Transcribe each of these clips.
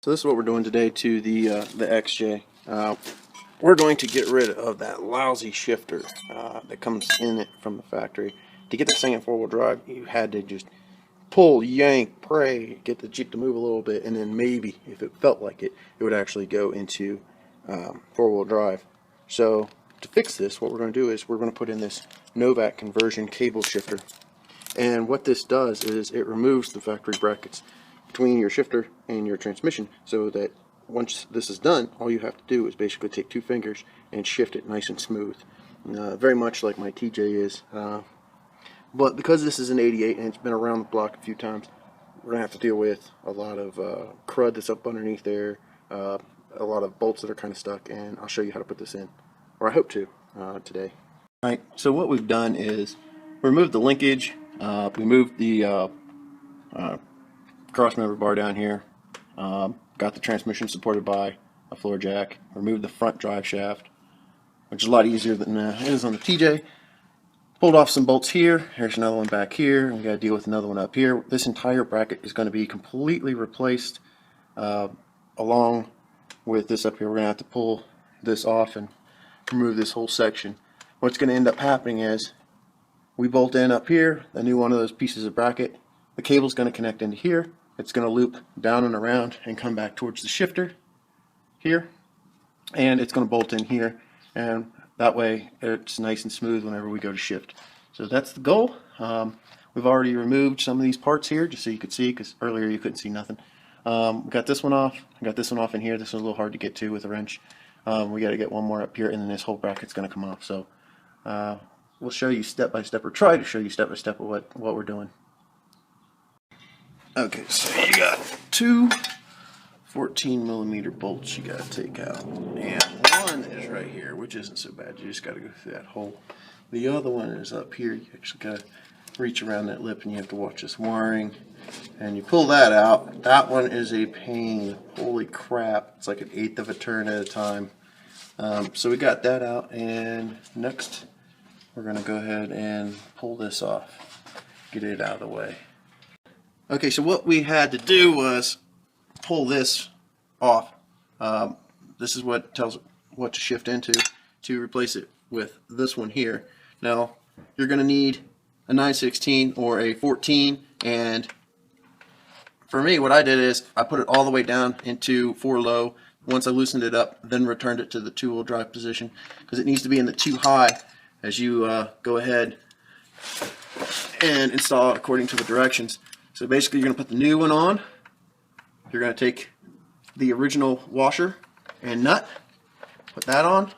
So this is what we're doing today to the XJ. We're going to get rid of that lousy shifter that comes in it from the factory. To get this thing in four-wheel drive, you had to just pull, yank, pray, get the Jeep to move a little bit, and then maybe, if it felt like it, it would actually go into four-wheel drive. So to fix this, what we're going to do is we're going to put in this Novak conversion cable shifter. And what this does is it removes the factory brackets between your shifter and your transmission, so that once this is done, all you have to do is basically take two fingers and shift it nice and smooth. Very much like my TJ is. But because this is an 88 and it's been around the block a few times, we're going to have to deal with a lot of crud that's up underneath there, a lot of bolts that are kind of stuck, and I'll show you how to put this in, or I hope to, today. Alright, so what we've done is remove the linkage, we moved the cross member bar down here, got the transmission supported by a floor jack, removed the front drive shaft, which is a lot easier than it is on the TJ. Pulled off some bolts here. Here's another one back here. We got to deal with another one up here. This entire bracket is going to be completely replaced along with this up here. We're going to have to pull this off and remove this whole section. What's going to end up happening is we bolt in up here, a new one of those pieces of bracket. The cable's going to connect into here. It's going to loop down and around and come back towards the shifter here. And it's going to bolt in here. And that way it's nice and smooth whenever we go to shift. So that's the goal. We've already removed some of these parts here just so you could see, because earlier you couldn't see nothing. We got this one off. I got this one off in here. This was a little hard to get to with a wrench. We got to get one more up here, and then this whole bracket's going to come off. So we'll show you step by step, or try to show you step by step of what we're doing. Okay, so you got two 14mm bolts you got to take out, and one is right here, which isn't so bad. You just got to go through that hole. The other one is up here. You actually got to reach around that lip, and you have to watch this wiring, and you pull that out. That one is a pain. Holy crap, it's like 1/8 of a turn at a time. So we got that out, and next we're going to go ahead and pull this off, get it out of the way. Okay, so what we had to do was pull this off. This is what tells it what to shift into to replace it with this one here. Now you're going to need a 9/16 or a 14, and for me what I did is I put it all the way down into 4 low. Once I loosened it up, then returned it to the 2-wheel drive position, because it needs to be in the 2 high as you go ahead and install it according to the directions. So basically you're going to put the new one on. You're going to take the original washer and nut, put that on.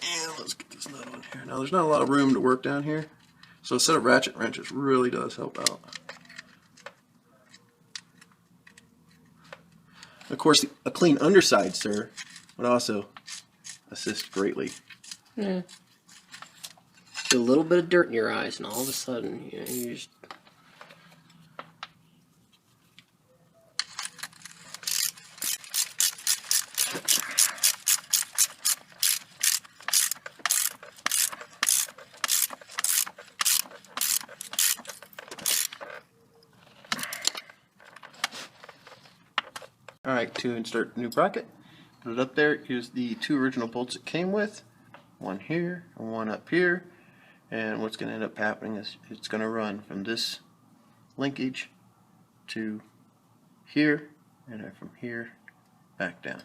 And let's get this nut on here. Now there's not a lot of room to work down here, so a set of ratchet wrenches really does help out. Of course, a clean underside, sir, would also assist greatly. Yeah. A little bit of dirt in your eyes, and all of a sudden, you know, you just... Alright, to insert new bracket, put it up there. Here's the 2 original bolts it came with. One here and one up here. And what's going to end up happening is it's going to run from this linkage to here, and then from here back down.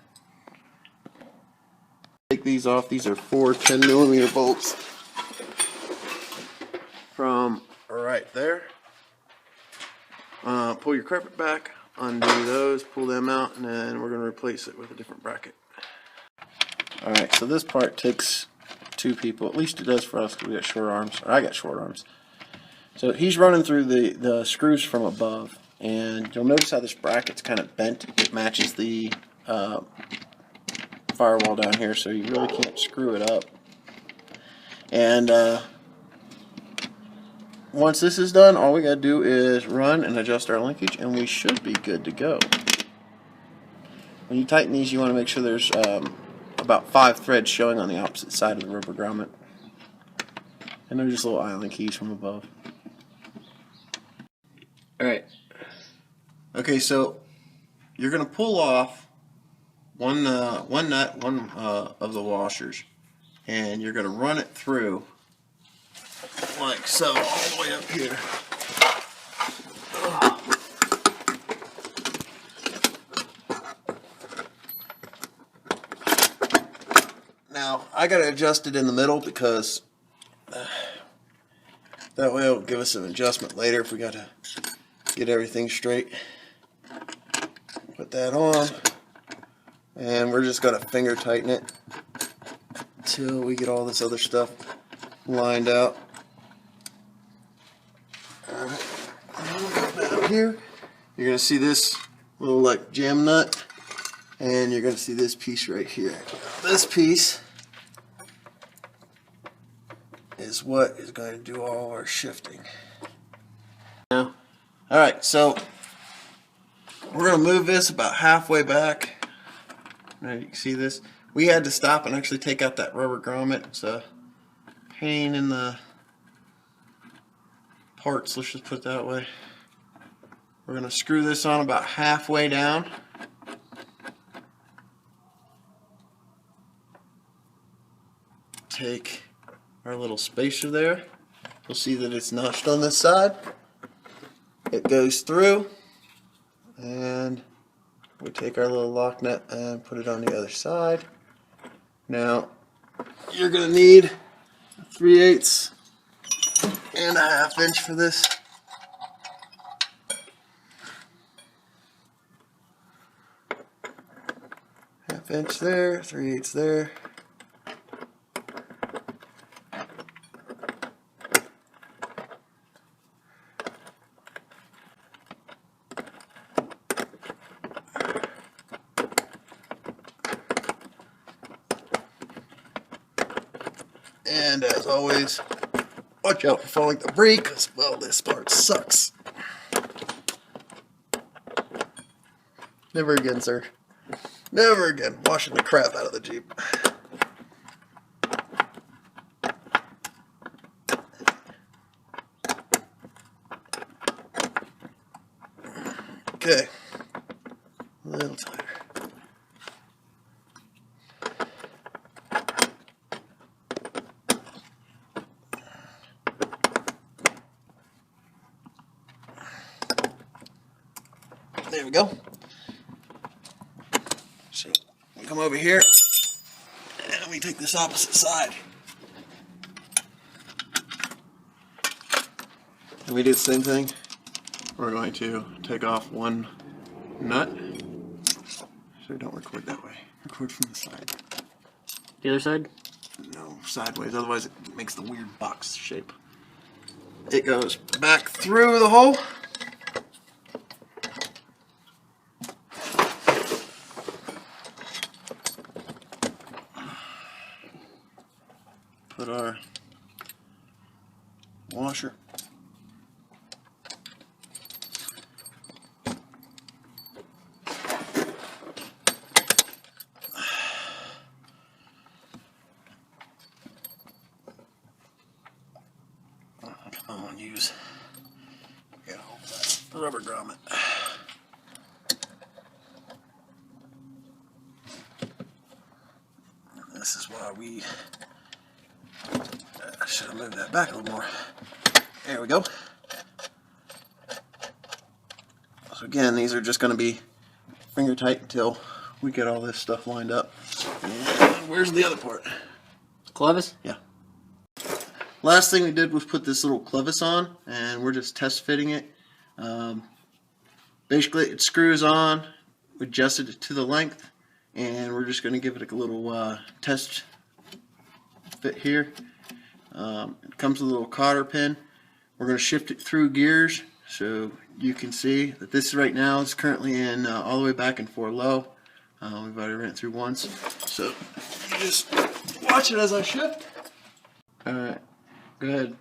Take these off. These are 4 10mm bolts from right there. Pull your carpet back, undo those, pull them out, and then we're going to replace it with a different bracket. Alright, so this part takes 2 people. At least it does for us, because we got short arms, or I got short arms. So he's running through the screws from above, and you'll notice how this bracket's kind of bent. It matches the firewall down here, so you really can't screw it up. And once this is done, all we got to do is run and adjust our linkage, and we should be good to go. When you tighten these, you want to make sure there's about 5 threads showing on the opposite side of the rubber grommet. And they're just little island keys from above. Alright. Okay, so you're going to pull off one nut, one of the washers, and you're going to run it through like so, all the way up here. Now, I got to adjust it in the middle because that way it'll give us an adjustment later if we got to get everything straight. Put that on, and we're just going to finger tighten it until we get all this other stuff lined out. Down here, you're going to see this little like jam nut, and you're going to see this piece right here. This piece is what is going to do all our shifting. Now, Alright, so we're going to move this about halfway back. Now you can see this. We had to stop and actually take out that rubber grommet. It's a pain in the parts, let's just put it that way. We're going to screw this on about halfway down. Take our little spacer there. You'll see that it's notched on this side. It goes through, and we take our little lock nut and put it on the other side. Now you're going to need 3/8 and a 1/2 inch for this. Half inch there, 3/8 there. And as always, watch out for falling debris, because, well, this part sucks. Never again, sir. Never again. Washing the crap out of the Jeep. Okay. A little tighter. There we go. So we come over here and we take this opposite side. And we do the same thing. We're going to take off one nut. So don't record that way. Record from the side. the other side? No, sideways, otherwise it makes the weird box shape. It goes back through the hole. Put our washer. Come on, use. Get a hold of that rubber grommet. This is why we should have moved that back a little more. There we go. So again, these are just going to be finger tight until we get all this stuff lined up. And where's the other part? Clevis? Yeah. Last thing we did was put this little clevis on, and we're just test fitting it. Basically, it screws on, we adjusted it to the length, and we're just going to give it a little test fit here. It comes with a little cotter pin. We're going to shift it through gears so you can see that this right now is currently in all the way back in 4 low. We've already ran it through once, so you just watch it as I shift. Alright, go ahead.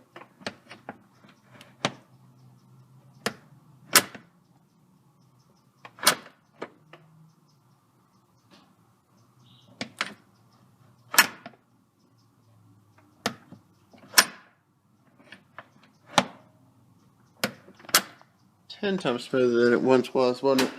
10 times smoother than it once was, wasn't it?